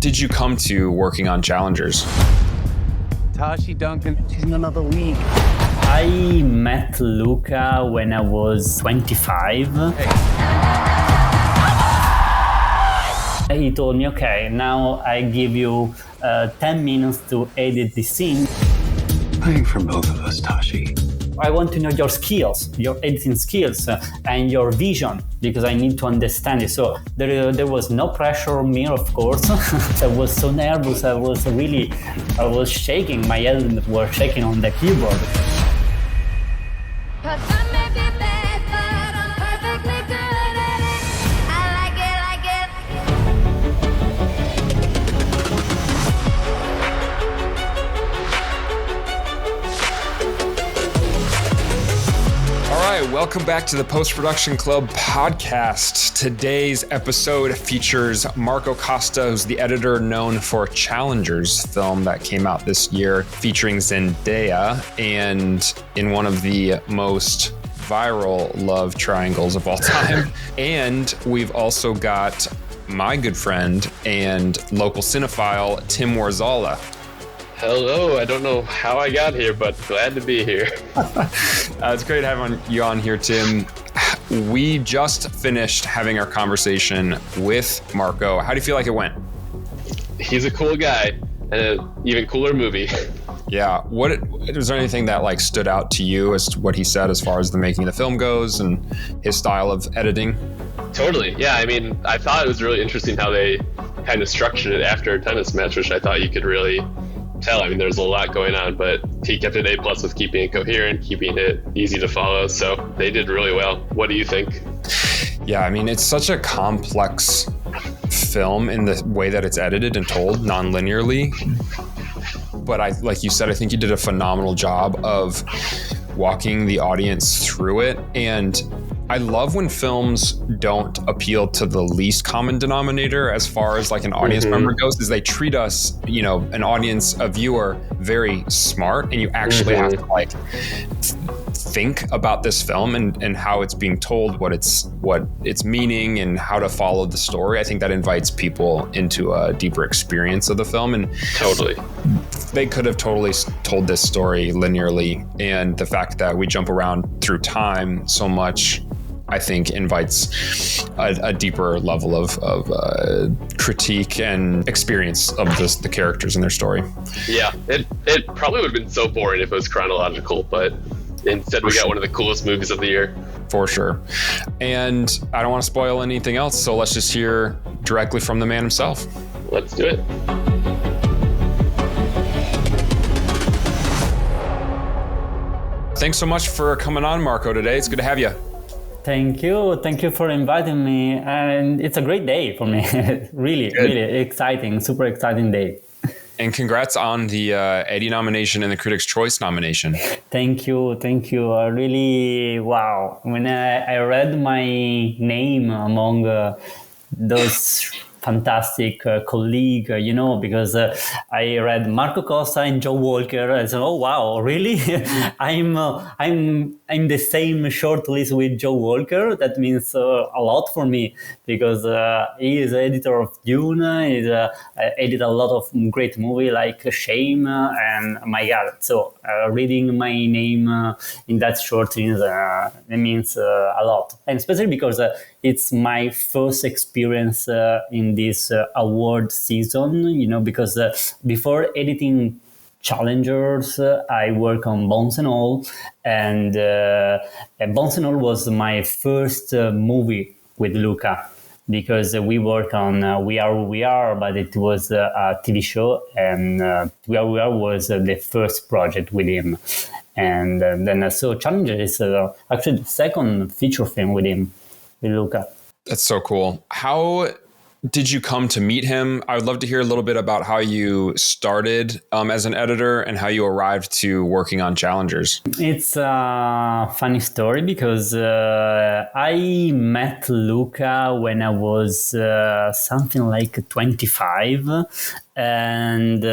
did you come to working on Challengers? Tashi Duncan, she's in another league. I met Luca when I was 25. He told me, okay, now I give you 10 minutes to edit the scene. Playing for both of us, Tashi. I want to know your skills, your editing skills, and your vision, because I need to understand it. So there was no pressure on me, of course. I was so nervous. I was shaking. My hands were shaking on the keyboard. Welcome back to the Post-Production Club podcast. Today's episode features Marco Costa, who's the editor known for Challengers film that came out this year, featuring Zendaya, and in one of the most viral love triangles of all time. And we've also got my good friend and local cinephile, Tim Warzala. Hello, I don't know how I got here, but glad to be here. It's great having you on here, Tim. We just finished having our conversation with Marco. How do you feel like it went? He's a cool guy, and an even cooler movie. Yeah. Was there anything that like stood out to you as to what he said as far as the making of the film goes and his style of editing? Totally. Yeah, I mean, I thought it was really interesting how they kind of structured it after a tennis match, which I thought you could really tell. I mean, there's a lot going on, but he kept it A+ with keeping it coherent, keeping it easy to follow. So they did really well. What do you think? Yeah, I mean, it's such a complex film in the way that it's edited and told non-linearly. But like you said, I think you did a phenomenal job of walking the audience through it. And I love when films don't appeal to the least common denominator as far as like an audience member goes, is they treat us, an audience, a viewer, very smart, and you actually have to like think about this film and how it's being told, what its meaning, and how to follow the story. I think that invites people into a deeper experience of the film. And totally, they could have totally told this story linearly, and the fact that we jump around through time so much, I think, invites a deeper level of critique and experience of the characters and their story. Yeah, it probably would have been so boring if it was chronological, but instead we got one of the coolest movies of the year. For sure. And I don't want to spoil anything else, so let's just hear directly from the man himself. Let's do it. Thanks so much for coming on, Marco, today. It's good to have you. Thank you for inviting me, and it's a great day for me. really exciting, super exciting day. And congrats on the Eddie nomination and the Critics' Choice nomination. Thank you. Really, wow. When I read my name among those fantastic colleague, because I read Marco Costa and Joe Walker. I said, oh wow, really? I'm in the same short list with Joe Walker. That means a lot for me, because he is editor of Dune. He's edited a lot of great movies like Shame, and my God. So reading my name in that short list, it means a lot, and especially because it's my first experience in this award season, because before editing Challengers, I work on Bones and All, and Bones and All was my first movie with Luca, because we worked on We Are Who We Are, but it was a TV show, and We Are Who We Are was the first project with him. And then so Challengers is actually the second feature film with him, with Luca. That's so cool. How did you come to meet him? I would love to hear a little bit about how you started as an editor and how you arrived to working on Challengers. It's a funny story, because I met Luca when I was something like 25, and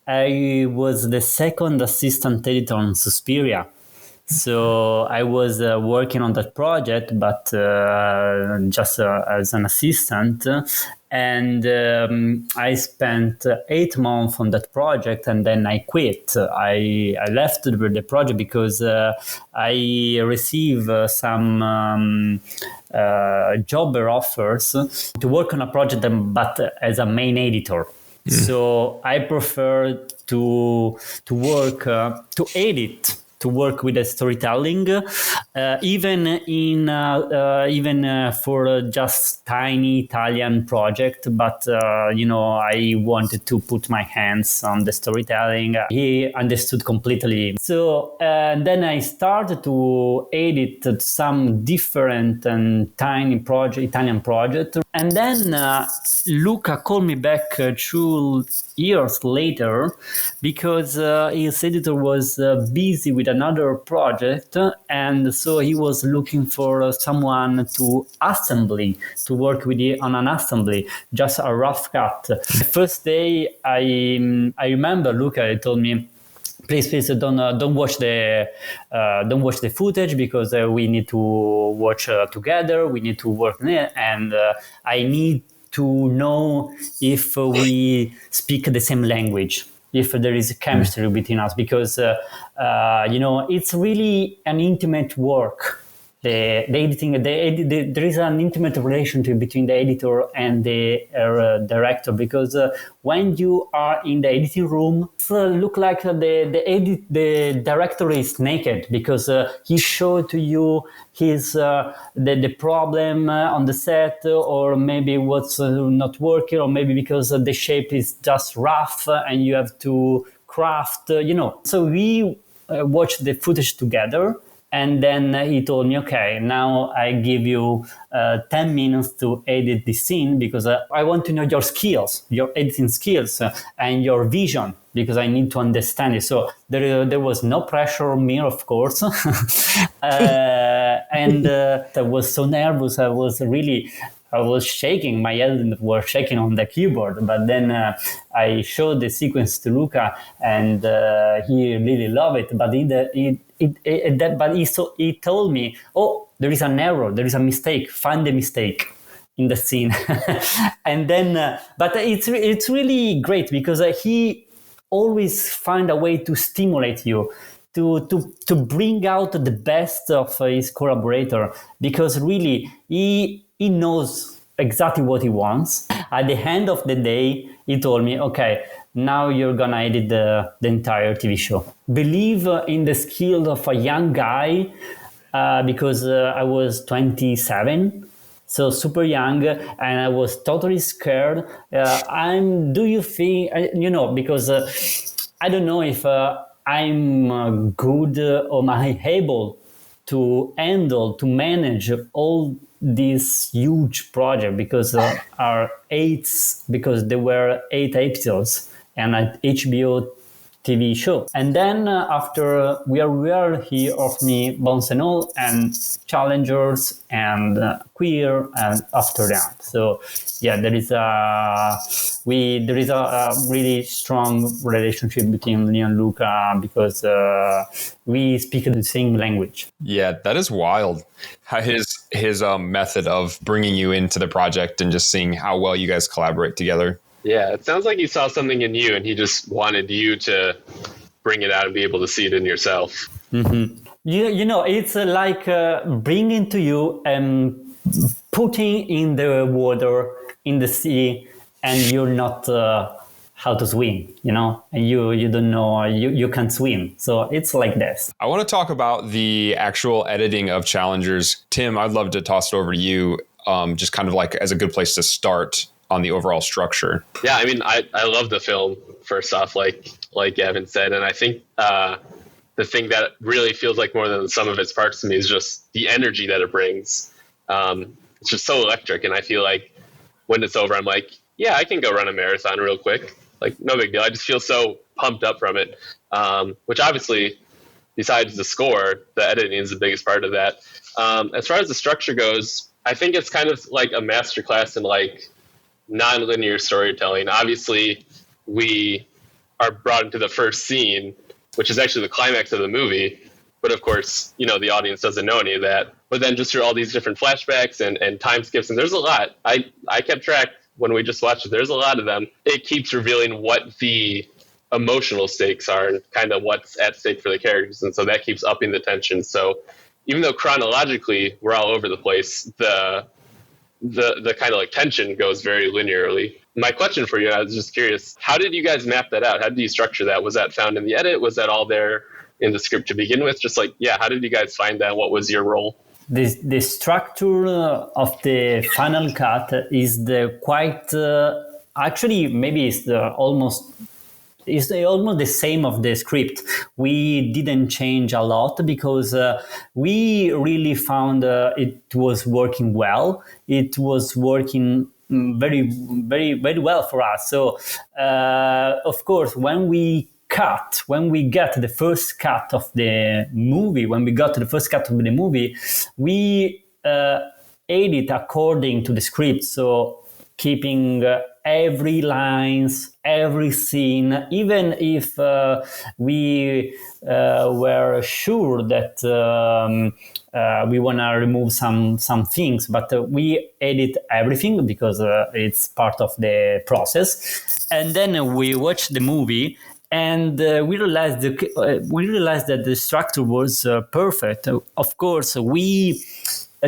I was the second assistant editor on Suspiria. So I was working on that project, but just as an assistant. And I spent 8 months on that project, and then I quit. I left the project because I received some job offers to work on a project, but as a main editor. So I prefer to work to edit, to work with the storytelling, even for just tiny Italian project. But I wanted to put my hands on the storytelling. He understood completely. So then I started to edit some different and tiny Italian project. And then Luca called me back 2 years later because his editor was busy with another project, and so he was looking for someone to work with on an assembly, just a rough cut. The first day I remember Luca told me, please don't watch the footage, because we need to watch together. We need to work on it, and I need to know if we speak the same language, if there is a chemistry between us, because it's really an intimate work. The editing, there is an intimate relationship between the editor and the director, because when you are in the editing room, it look like the director is naked, because he showed to you his the problem on the set, or maybe what's not working, or maybe because the shape is just rough and you have to craft. So we watched the footage together. And then he told me, okay, now I give you 10 minutes to edit this scene, because I want to know your skills, your editing skills, and your vision, because I need to understand it. So there was no pressure on me, of course. And I was so nervous. I was shaking. My hands were shaking on the keyboard. But then I showed the sequence to Luca, and he really loved it. But he told me, oh, there is an error, there is a mistake. Find the mistake in the scene. And then, but it's really great, because he always find a way to stimulate you, to bring out the best of his collaborator, because really he knows exactly what he wants. At the end of the day, he told me, okay, now you're gonna edit the entire TV show. Believe in the skill of a young guy, because I was 27, so super young, and I was totally scared. Do you think, because I don't know if I'm good, or am I able to handle, to manage all this huge project, because there were 8 episodes and an HBO TV show. And then after he offered me Bones and All and Challengers and Queer, and after that. So yeah, there is a really strong relationship between me and Luca, because we speak the same language. Yeah, that is wild. How his method of bringing you into the project and just seeing how well you guys collaborate together. Yeah, it sounds like he saw something in you and he just wanted you to bring it out and be able to see it in yourself. Mm-hmm. It's like bringing to you and putting in the water, in the sea, and you're not how to swim, and you don't know, you can't swim. So it's like this. I want to talk about the actual editing of Challengers. Tim, I'd love to toss it over to you, just kind of like as a good place to start on the overall structure. Yeah, I mean, I love the film, first off, like Gavin said, and I think the thing that really feels like more than the sum of its parts to me is just the energy that it brings. It's just so electric, and I feel like when it's over, I'm like, yeah, I can go run a marathon real quick. Like, no big deal. I just feel so pumped up from it, which obviously, besides the score, the editing is the biggest part of that. As far as the structure goes, I think it's kind of like a masterclass in like non-linear storytelling. Obviously, we are brought into the first scene, which is actually the climax of the movie. But of course, the audience doesn't know any of that. But then just through all these different flashbacks and time skips, and there's a lot. I kept track when we just watch it, there's a lot of them. It keeps revealing what the emotional stakes are and kind of what's at stake for the characters. And so that keeps upping the tension. So even though chronologically we're all over the place, the kind of like tension goes very linearly. My question for you, I was just curious, how did you guys map that out? How did you structure that? Was that found in the edit? Was that all there in the script to begin with? Just like, yeah, how did you guys find that? What was your role? The structure of the final cut is the quite actually maybe it's almost the same of the script. We didn't change a lot because we really found it was working well. It was working very, very, very well for us. So of course, when we get the first cut of the movie, we edit according to the script. So keeping every lines, every scene, even if we were sure that we want to remove some things, but we edit everything because it's part of the process. And then we watch the movie, and we realized that the structure was perfect. Of course, we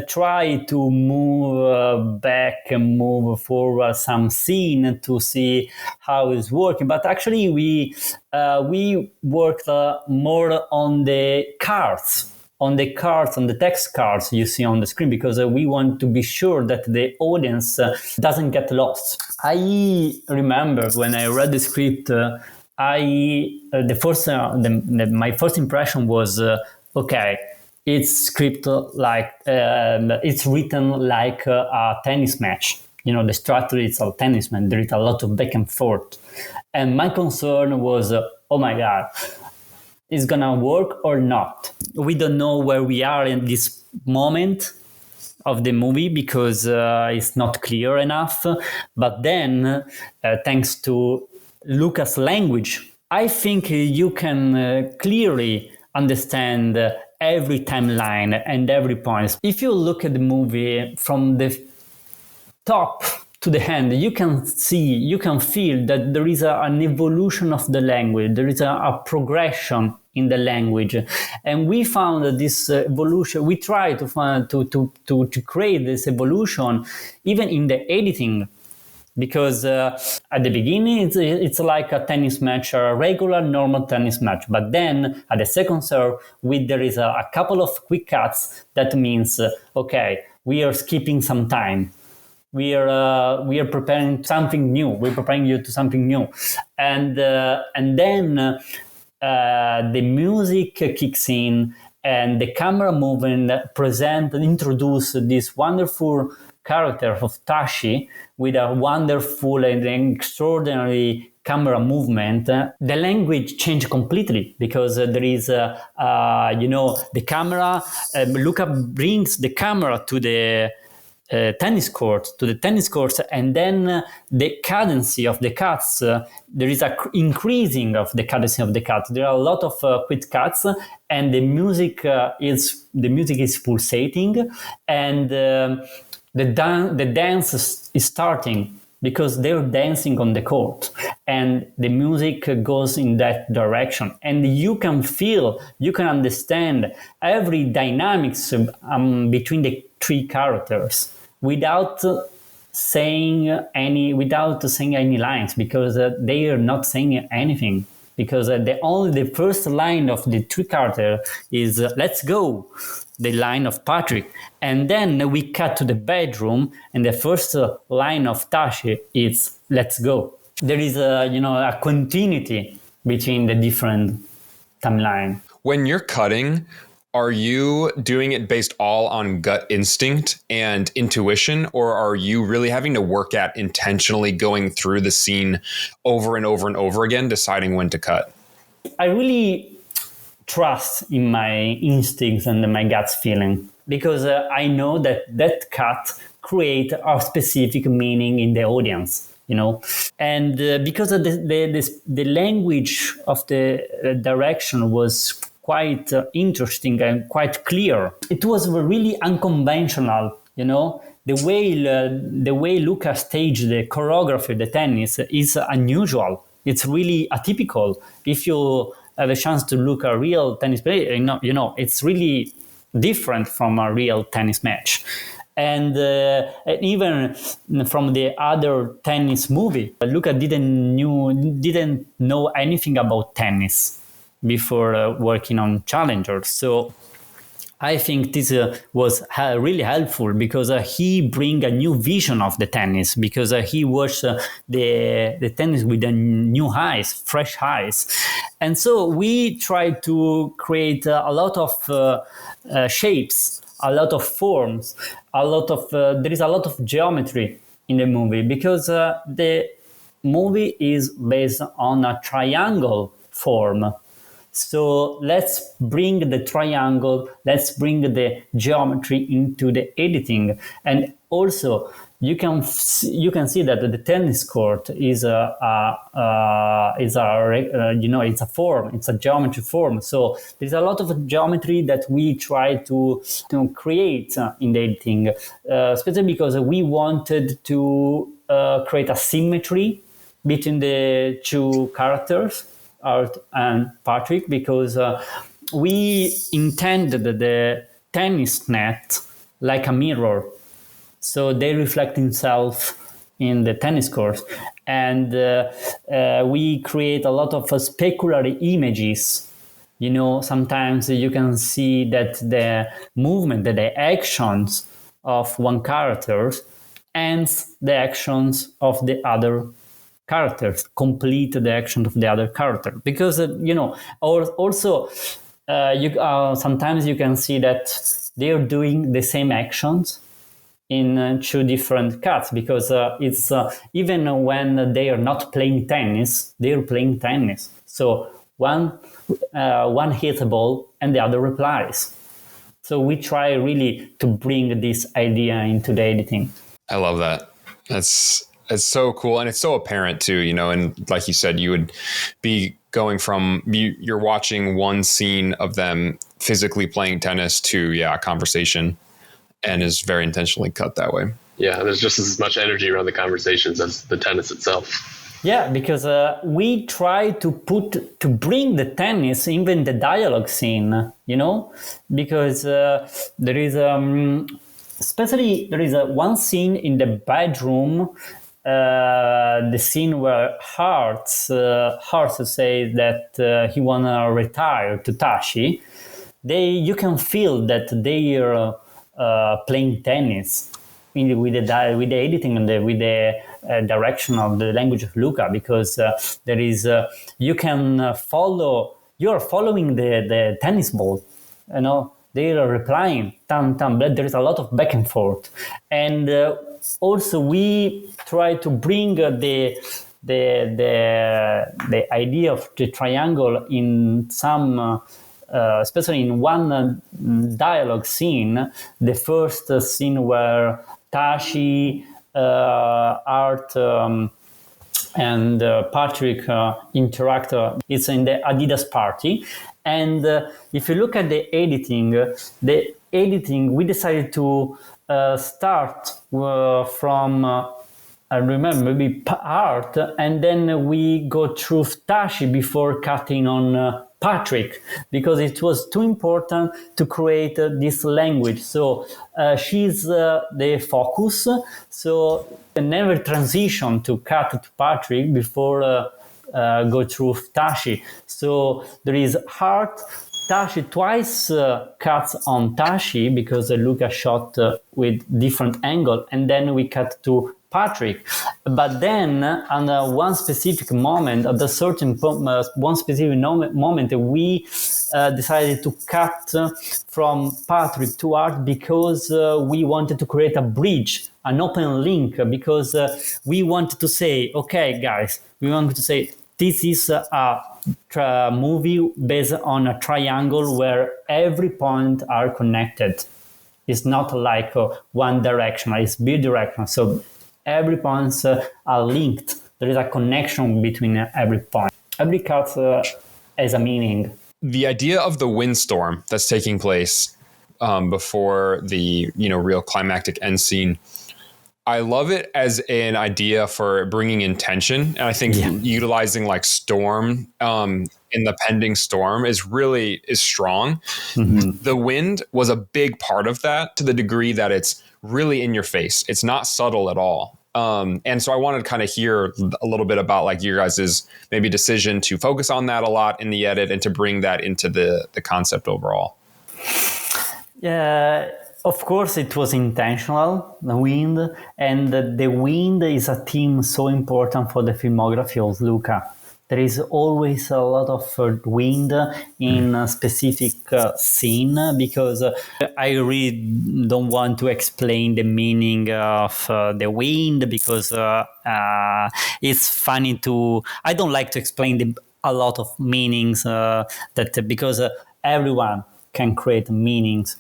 try to move back and move forward some scene to see how it's working, but actually we worked more on the cards, on the text cards you see on the screen, because we want to be sure that the audience doesn't get lost. I remember when I read the script, my first impression was okay. It's script like it's written like a tennis match. You know, the structure is a tennis match. There is a lot of back and forth, and my concern was, oh my god, is gonna work or not? We don't know where we are in this moment of the movie because it's not clear enough. But then, thanks to Luca's language, I think you can clearly understand every timeline and every point. If you look at the movie from the top to the end, you can feel that there is an evolution of the language. There is a progression in the language, and we found that this evolution. We try to find to create this evolution even in the editing. Because at the beginning it's like a tennis match, a regular normal tennis match, but then at the second serve there is a couple of quick cuts. That means okay, we are skipping some time, we are preparing something new, we're preparing you to something new, and then the music kicks in and the camera movement introduce this wonderful character of Tashi with a wonderful and extraordinary camera movement. The language changed completely because there is, the camera. Luca brings the camera to the tennis court, and then the cadency of the cuts. There is a increasing of the cadency of the cuts. There are a lot of quick cuts, and the music is pulsating, and the dance is starting because they're dancing on the court, and the music goes in that direction, and you can understand every dynamics between the three characters without saying any lines, because they are not saying anything, because the first line of the three character is let's go, the line of Patrick, and then we cut to the bedroom, and the first line of Tashi is let's go. There is a continuity between the different timeline. When you're cutting, are you doing it based all on gut instinct and intuition, or are you really having to work at intentionally going through the scene over and over and over again, deciding when to cut? I really trust in my instincts and my gut feeling, because I know that cut create a specific meaning in the audience, and because of the language of the direction was quite interesting and quite clear. It was really unconventional The way Luca staged the choreography, the tennis, is unusual. It's really atypical. If you have a chance to look at a real tennis player, it's really different from a real tennis match. And even from the other tennis movie, Luca didn't know anything about tennis before working on Challenger. So I think this was really helpful because he bring a new vision of the tennis, because he watched the tennis with a new eyes, fresh eyes. And so we tried to create a lot of shapes, a lot of forms, there is a lot of geometry in the movie, because the movie is based on a triangle form. So let's bring the triangle, let's bring the geometry into the editing. And also you can see that the tennis court is it's a form, it's a geometry form. So there's a lot of geometry that we try to create in the editing, especially because we wanted to create a symmetry between the two characters, Art and Patrick, because we intended the tennis net like a mirror. So they reflect themselves in the tennis court. And we create a lot of specular images. Sometimes you can see that the movement, that the actions of one character ends the actions of the other characters, complete the action of the other character. Because, also sometimes you can see that they're doing the same actions in two different cuts, because it's even when they are not playing tennis, they're playing tennis. So one hits a ball and the other replies. So we try really to bring this idea into the editing. I love that. It's so cool, and it's so apparent too, and like you said, you would be going from you're watching one scene of them physically playing tennis to a conversation, and is very intentionally cut that way. Yeah, there's just as much energy around the conversations as the tennis itself. Yeah, because we try to bring the tennis even the dialogue scene, because there is especially there is one scene in the bedroom. The scene where Hart says that he wanna retire to Tashi. You can feel that they are playing tennis with the editing and with the direction of the language of Luca, because there is you are following the tennis ball, they are replying tam tam, but there is a lot of back and forth. And also we try to bring the idea of the triangle in some especially in one dialogue scene, the first scene where Tashi, Art, and Patrick interact. It's in the Adidas party. And if you look at the editing, we decided to start from, I remember, maybe Art, and then we go through Tashi before cutting on Patrick, because it was too important to create this language. So she's the focus, so never transition to cut to Patrick before go through Tashi. So there is Heart, Tashi, twice cuts on Tashi because Luca shot with different angle, and then we cut to Patrick. But then on one specific moment, at a certain one specific moment, we decided to cut from Patrick to Art, because we wanted to create a bridge, an open link, because we wanted to say, okay guys, we wanted to say this is a movie based on a triangle where every point are connected. It's not like one direction, it's bidirectional. So every points are linked. There is a connection between every point. Every cut has a meaning. The idea of the windstorm that's taking place before the real climactic end scene. I love it as an idea for bringing in tension, and I think utilizing like storm in the pending storm is strong. Mm-hmm. The wind was a big part of that, to the degree that it's really in your face. It's not subtle at all. And so I wanted to kind of hear a little bit about like your guys' maybe decision to focus on that a lot in the edit and to bring that into the concept overall. Yeah. Of course, it was intentional, the wind, and the wind is a theme so important for the filmography of Luca. There is always a lot of wind in a specific scene, because I really don't want to explain the meaning of the wind, because it's funny to... I don't like to explain a lot of meanings, because everyone can create meanings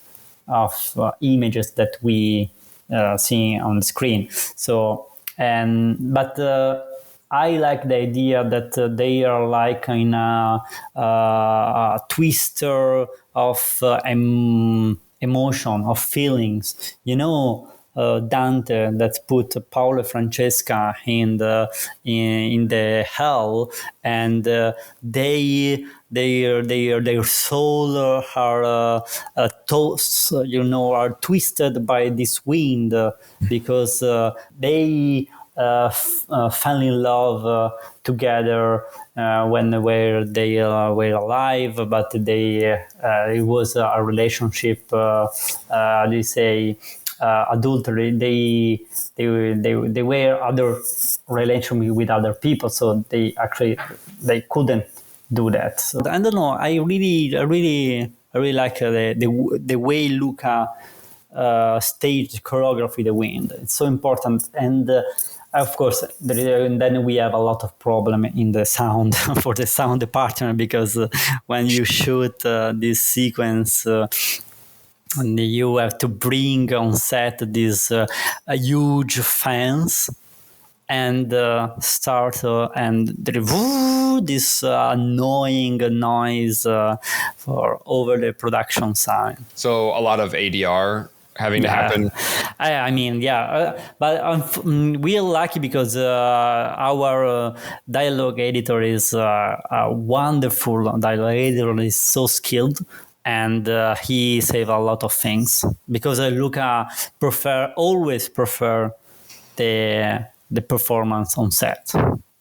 of images that we see on the screen. So, but I like the idea that they are like in a twister of emotion, of feelings. Dante that put Paolo and Francesca in the hell, and their soul are thoughts, are twisted by this wind, because they fell in love together when they were alive, but it was a relationship. They say. Adultery. They were other relationship with other people, so they couldn't do that. So I don't know. I really like the way Luca staged choreography, the wind. It's so important, and of course, then we have a lot of problem in the sound for the sound department, because when you shoot this sequence. And you have to bring on set these huge fans and start and this annoying noise for over the production side. So a lot of ADR having to happen. I mean, but we are lucky because our dialogue editor is a wonderful dialogue editor. Is so skilled. And he saved a lot of things, because Luca always prefer the performance on set.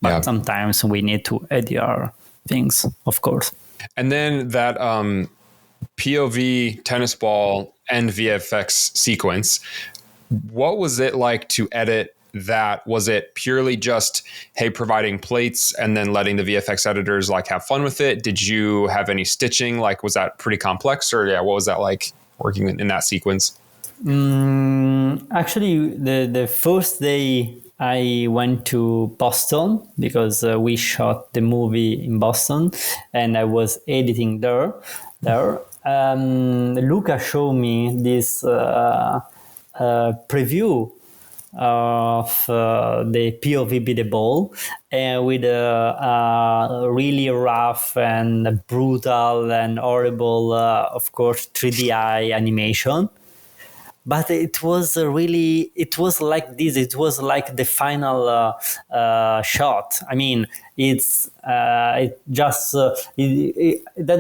But sometimes we need to ADR things, of course. And then that POV tennis ball and VFX sequence, what was it like to edit that? Was it purely just, hey, providing plates and then letting the VFX editors like have fun with it? Did you have any stitching? Like, was that pretty complex, or what was that like working in that sequence? Actually, the first day I went to Boston, because we shot the movie in Boston and I was editing there. Luca showed me this preview of the POV be the ball, with a really rough and brutal and horrible, of course, 3D animation. But it was like this. It was like the final shot. I mean, that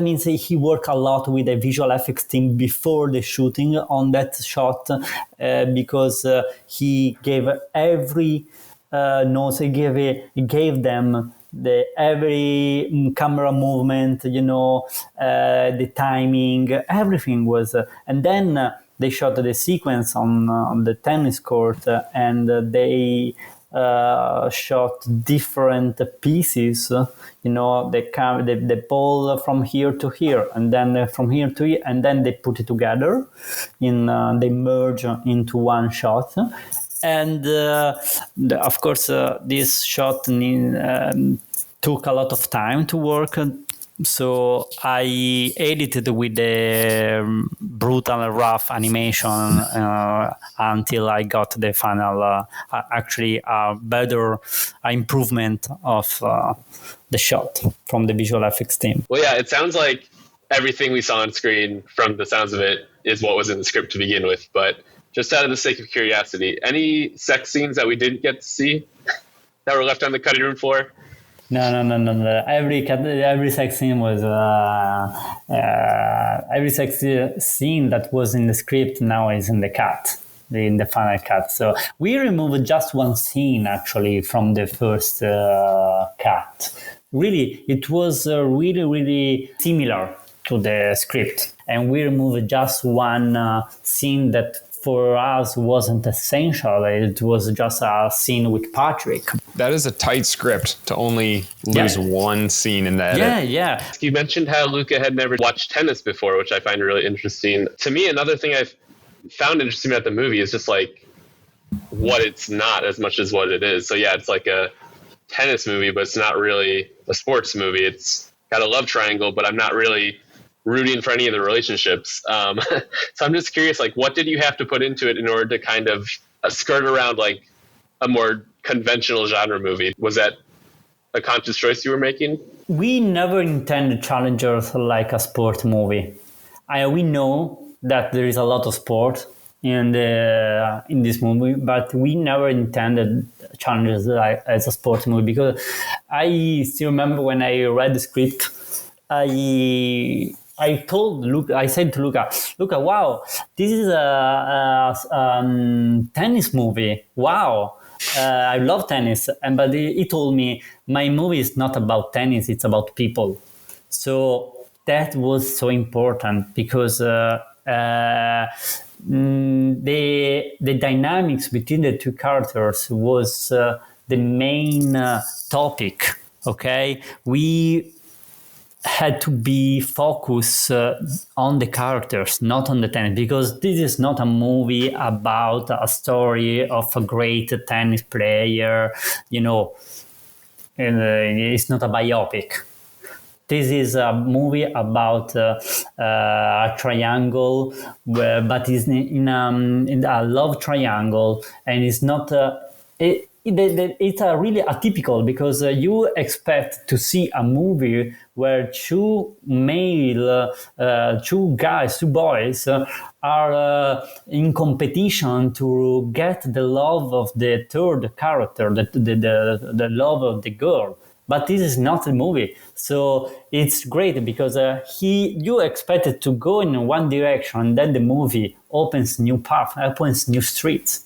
means he worked a lot with the visual effects team before the shooting on that shot, because he gave every notes. He gave them every camera movement, the timing, everything was, and then. They shot the sequence on the tennis court, and they shot different pieces. The ball from here to here, and then from here to here, and then they put it together. They merge into one shot, and of course this shot took a lot of time to work. So I edited with the brutal, rough animation until I got the final, actually a better improvement of the shot from the visual effects team. Well, yeah, it sounds like everything we saw on screen, from the sounds of it, is what was in the script to begin with. But just out of the sake of curiosity, any sex scenes that we didn't get to see that were left on the cutting room floor? No. Every sex scene was every sex scene that was in the script now is in the cut, in the final cut. So we removed just one scene actually from the first cut. Really, it was really similar to the script, and we removed just one scene that for us wasn't essential. It was just a scene with Patrick. That is a tight script to only lose one scene in the edit. Yeah. You mentioned how Luca had never watched tennis before, which I find really interesting. To me, another thing I've found interesting about the movie is just like what it's not as much as what it is. So yeah, it's like a tennis movie, but it's not really a sports movie. It's got a love triangle, but I'm not really rooting for any of the relationships. So I'm just curious, like, what did you have to put into it in order to kind of skirt around like a more conventional genre movie? Was that a conscious choice you were making? We never intended Challengers like a sport movie. We know that there is a lot of sport in this movie, but we never intended Challengers like, as a sport movie, because I still remember when I read the script, I told Luca, I said to Luca, wow, this is a tennis movie. Wow, I love tennis. But he told me, my movie is not about tennis, it's about people. So that was so important, because the dynamics between the two characters was the main topic. Okay, we had to be focused on the characters, not on the tennis, because this is not a movie about a story of a great tennis player, and it's not a biopic. This is a movie about a triangle, but it's in a love triangle, and it's not. It's really atypical, because you expect to see a movie where two boys are in competition to get the love of the third character, the love of the girl. But this is not a movie, so it's great, because you expected to go in one direction, and then the movie opens new paths, opens new streets.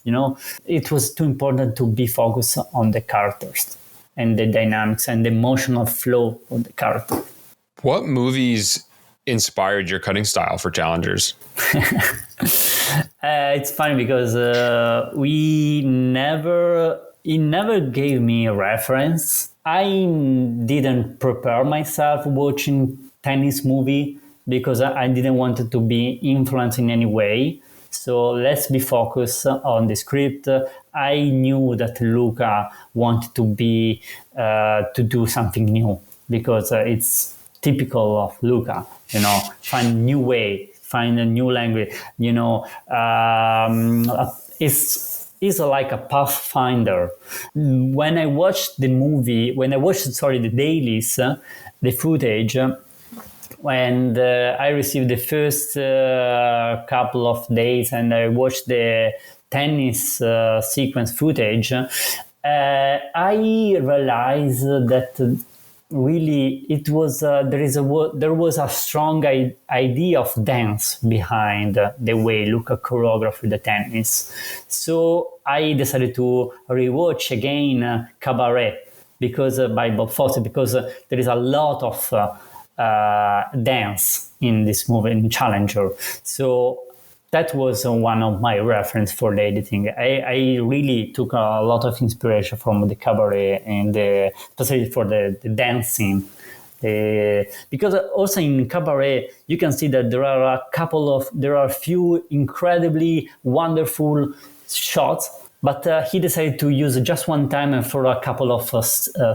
It was too important to be focused on the characters and the dynamics and the emotional flow of the character. What movies inspired your cutting style for Challengers? It's funny because he never gave me a reference. I didn't prepare myself watching tennis movie, because I didn't want it to be influenced in any way. So let's be focused on the script. I knew that Luca wanted to do something new, because it's typical of Luca, find a new way, find a new language, is like a pathfinder. When I watched the dailies, the footage, and I received the first couple of days, and I watched the tennis sequence footage, I realized that really it was there was a strong idea of dance behind the way Luca choreographed the tennis. So I decided to rewatch again Cabaret, because by Bob Fosse, because there is a lot of dance in this movie, in Challenger. So that was one of my reference for the editing. I really took a lot of inspiration from the Cabaret, and especially for the dancing. Because also in Cabaret, you can see that there are a few incredibly wonderful shots, but he decided to use just one time and for a couple of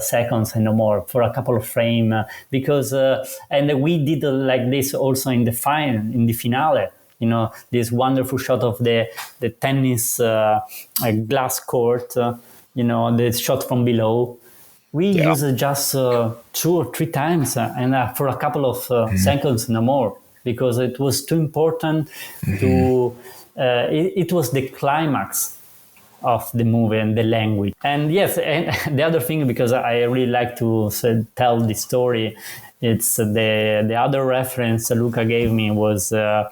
seconds and no more, for a couple of frames, because and we did like this also in the finale. This wonderful shot of the tennis glass court, the shot from below. we Yeah. use it just 2 or 3 times and for a couple of seconds, no more, because it was too important to. It was the climax of the movie and the language. And yes, and the other thing, because I really like to tell the story, it's the other reference Luca gave me was a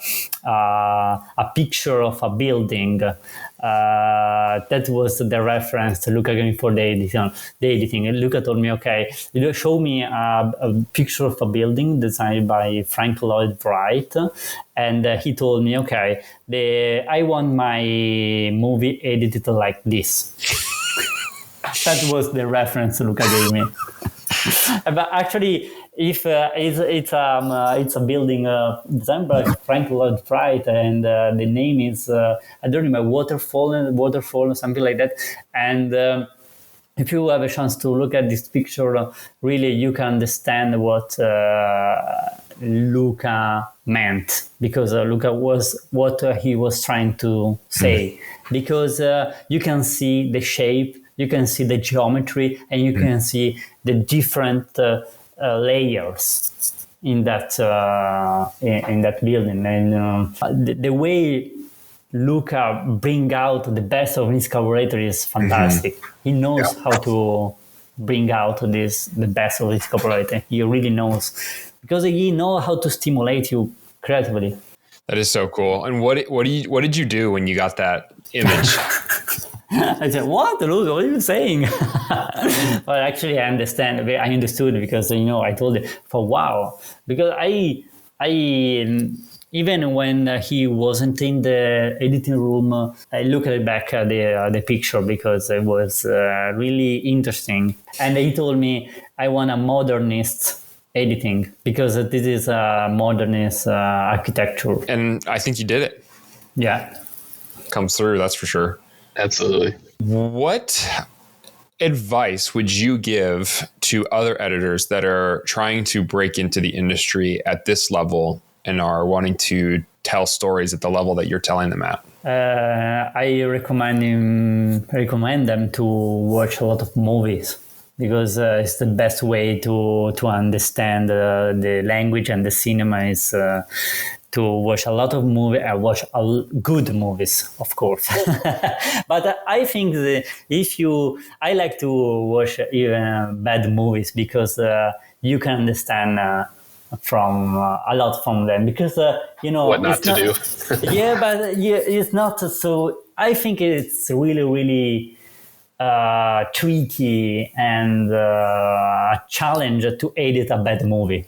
picture of a building. That was the reference Luca gave me for the editing. And Luca told me, okay, you show me a picture of a building designed by Frank Lloyd Wright. And he told me, okay, I want my movie edited like this. That was the reference Luca gave me. But actually, if it's a building designed by Frank Lloyd Wright, and the name is I don't remember, waterfall or something like that. And if you have a chance to look at this picture, really you can understand what Luca meant, because Luca was what he was trying to say. Because you can see the shape, you can see the geometry, and you can see the different layers in that building. And the way Luca bring out the best of his collaborator is fantastic. He knows how to bring out the best of his collaborator. He really knows, because he knows how to stimulate you creatively. That is so cool. And what did you do when you got that image? I said, "What, Luca? What are you saying?" But actually, I understood, because I told it for wow, because I even when he wasn't in the editing room, I looked back at the picture, because it was really interesting. And he told me, I want a modernist editing, because this is a modernist architecture. And I think you did it. Yeah. Comes through, that's for sure. Absolutely. What advice would you give to other editors that are trying to break into the industry at this level and are wanting to tell stories at the level that you're telling them at? I recommend them to watch a lot of movies, because it's the best way to understand the language and the cinema is to watch a lot of movies. I watch good movies, of course. But I think that I like to watch even bad movies, because you can understand from a lot from them, because what not to do. Yeah, but it's not so. I think it's really, really tricky and a challenge to edit a bad movie.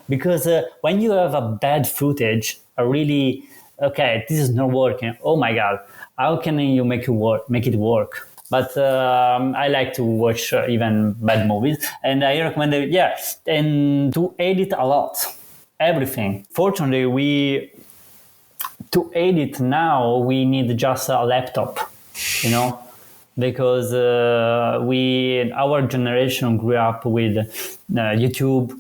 Because when you have a bad footage, this is not working. Oh my God, how can you make it work? But I like to watch even bad movies, and I recommend it. Yeah, and to edit a lot, everything. Fortunately, to edit now we need just a laptop, because our generation grew up with YouTube.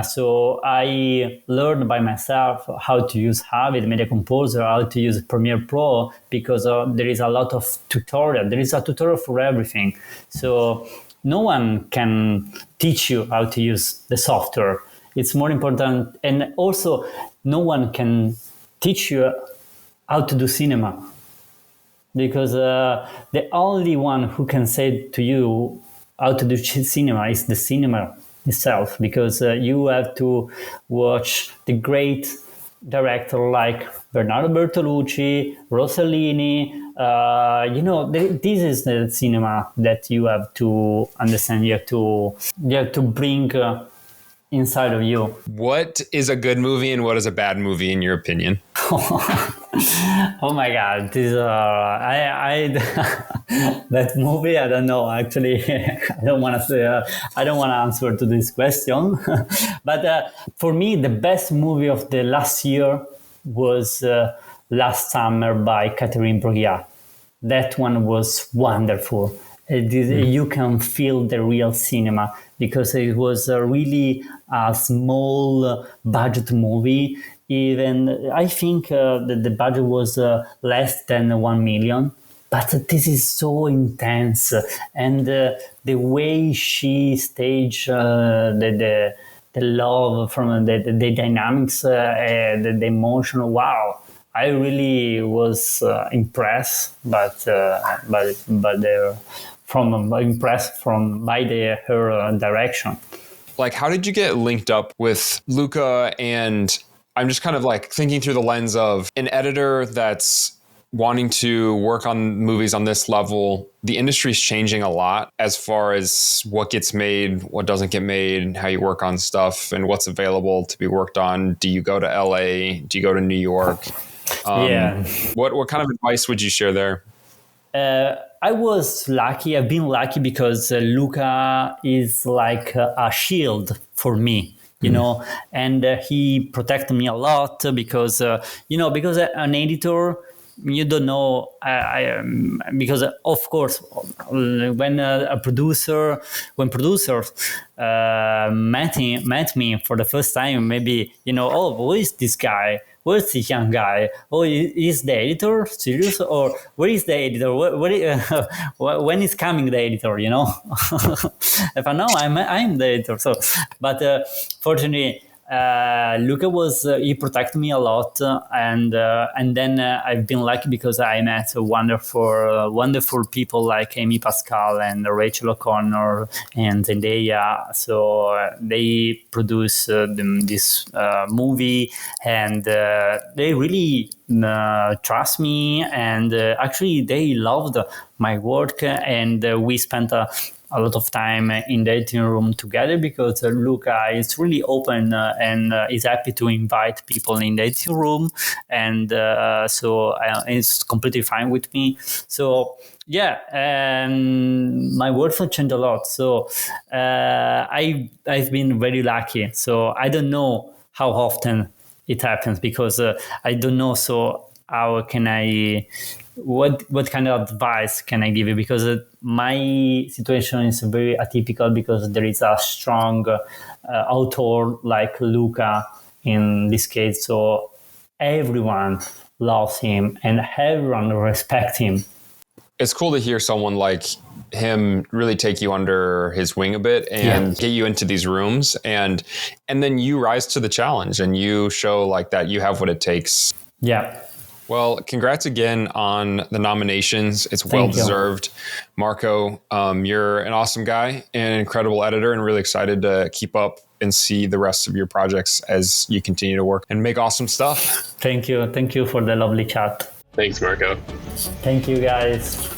So I learned by myself how to use Avid Media Composer, how to use Premiere Pro, because there is a lot of tutorial. There is a tutorial for everything. So no one can teach you how to use the software. It's more important. And also no one can teach you how to do cinema, because the only one who can say to you how to do cinema is the cinema itself, because you have to watch the great director like Bernardo Bertolucci, Rossellini. This is the cinema that you have to understand. You have to bring inside of you. What is a good movie and what is a bad movie in your opinion? Oh my God! This that movie. I don't know. Actually, I don't want to say. I don't want to answer to this question. But for me, the best movie of the last year was Last Summer by Catherine Breillat. That one was wonderful. You can feel the real cinema, because it was really a small budget movie. Even I think the budget was less than 1 million, but this is so intense, and the way she staged the love from the dynamics, the emotion. Wow, I really was impressed, impressed from by her direction. Like, how did you get linked up with Luca? And I'm just kind of like thinking through the lens of an editor that's wanting to work on movies on this level. The industry's changing a lot as far as what gets made, what doesn't get made, how you work on stuff, and what's available to be worked on. Do you go to LA? Do you go to New York? Yeah. What kind of advice would you share there? I was lucky. I've been lucky because Luca is like a shield for me, you know, and he protected me a lot because, because an editor, you don't know, because of course, when producers met me for the first time, maybe, oh, who is this guy? Where's the young guy? Oh, is the editor serious? Or where is the editor? When is coming the editor? If I know, I'm the editor. So, but fortunately, Luca he protected me a lot, and then I've been lucky because I met wonderful people like Amy Pascal and Rachel O'Connor and Zendaya. So they produce this movie, and they really trust me, and actually they loved my work, and we spent a lot of time in the editing room together because Luca is really open and is happy to invite people in the editing room, and so it's completely fine with me. So yeah, my work has changed a lot. So I've been very lucky. So I don't know how often it happens because I don't know. So how can I? What kind of advice can I give you? Because my situation is very atypical because there is a strong author like Luca in this case. So everyone loves him and everyone respects him. It's cool to hear someone like him really take you under his wing a bit and get you into these rooms, and then you rise to the challenge and you show like that you have what it takes. Yeah. Well, congrats again on the nominations. It's well-deserved. Marco, you're an awesome guy and an incredible editor, and really excited to keep up and see the rest of your projects as you continue to work and make awesome stuff. Thank you. Thank you for the lovely chat. Thanks, Marco. Thank you, guys.